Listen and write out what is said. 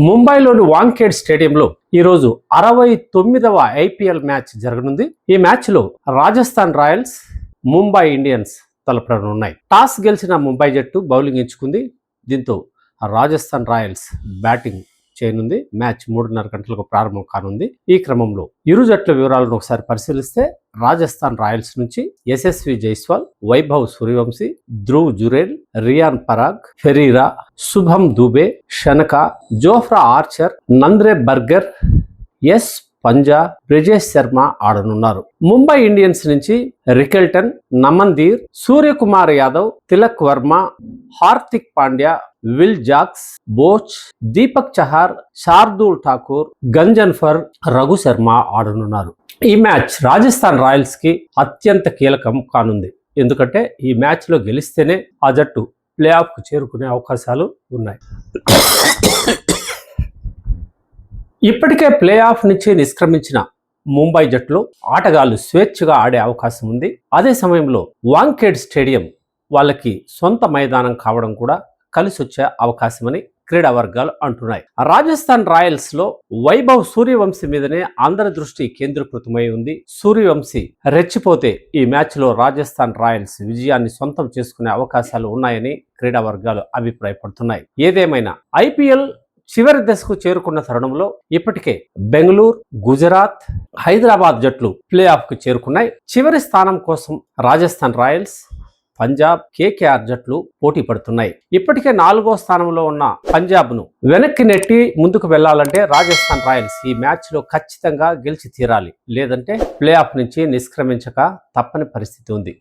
ముంబైలోని వాంఖేడ్ స్టేడియంలో ఈరోజు 69వ ఐపీఎల్ మ్యాచ్ జరగనుంది. ఈ మ్యాచ్లో రాజస్థాన్ రాయల్స్, ముంబై ఇండియన్స్ తలపడనున్నాయి. టాస్ గెలిచిన ముంబై జట్టు బౌలింగ్ ఎంచుకుంది. దీంతో రాజస్థాన్ రాయల్స్ బ్యాటింగ్ చేయనుంది. మ్యాచ్ 3:30 గంటలకు ప్రారంభం కానుంది. ఈ క్రమంలో ఇరు జట్ల వివరాలను ఒకసారి పరిశీలిస్తే రాజస్థాన్ రాయల్స్ నుంచి Yashasvi Jaiswal, Vaibhav Suryavanshi, Dhruv Jurel, Riyan Parag, Ferreira, Shubham Dubey, Shanaka, Jofra Archer, Nandre Burger, ఎస్ పంజా, బ్రిజేష్ శర్మ ఆడనున్నారు. ముంబై ఇండియన్స్ నుంచి Rickelton, Naman Dhir, Suryakumar Yadav, Tilak Varma, Hardik Pandya, Will Jacks, Bosch, Deepak Chahar, Shardul Thakur, Ghazanfar, Raghu Sharma ఆడనున్నారు. ఈ మ్యాచ్ రాజస్థాన్ రాయల్స్ కి అత్యంత కీలకం కానుంది. ఎందుకంటే ఈ మ్యాచ్ లో గెలిస్తేనే ఆ జట్టు ప్లే ఆఫ్ కు చేరుకునే అవకాశాలు ఉన్నాయి. ఇప్పటికే ప్లే ఆఫ్ నుంచి నిష్క్రమించిన ముంబై జట్టులో ఆటగాళ్లు స్వేచ్ఛగా ఆడే అవకాశం ఉంది. అదే సమయంలో వాంఖేడ్ స్టేడియం వాళ్ళకి సొంత మైదానం కావడం కూడా కలిసి వచ్చే అవకాశమని క్రీడా వర్గాలు అంటున్నాయి. రాజస్థాన్ రాయల్స్ లో వైభవ్ సూర్యవంశీ మీదనే అందరి దృష్టి కేంద్రీకృతమై ఉంది. సూర్యవంశీ రెచ్చిపోతే ఈ మ్యాచ్ లో రాజస్థాన్ రాయల్స్ విజయాన్ని సొంతం చేసుకునే అవకాశాలు ఉన్నాయని క్రీడా వర్గాలు అభిప్రాయపడుతున్నాయి. ఏదేమైనా ఐపీఎల్ చివరి దశకు చేరుకున్న తరుణంలో ఇప్పటికే బెంగళూరు, గుజరాత్, హైదరాబాద్ జట్లు ప్లే ఆఫ్ కు చేరుకున్నాయి. చివరి స్థానం కోసం రాజస్థాన్ రాయల్స్, పంజాబ్, కేకేఆర్ జట్లు పోటీ పడుతున్నాయి. ఇప్పటికే 4వ స్థానంలో ఉన్న పంజాబ్ ను వెనక్కి నెట్టి ముందుకు వెళ్లాలంటే రాజస్థాన్ రాయల్స్ ఈ మ్యాచ్ లో ఖచ్చితంగా గెలిచి తీరాలి. లేదంటే ప్లే ఆఫ్ నుంచి నిష్క్రమించక తప్పని పరిస్థితి ఉంది.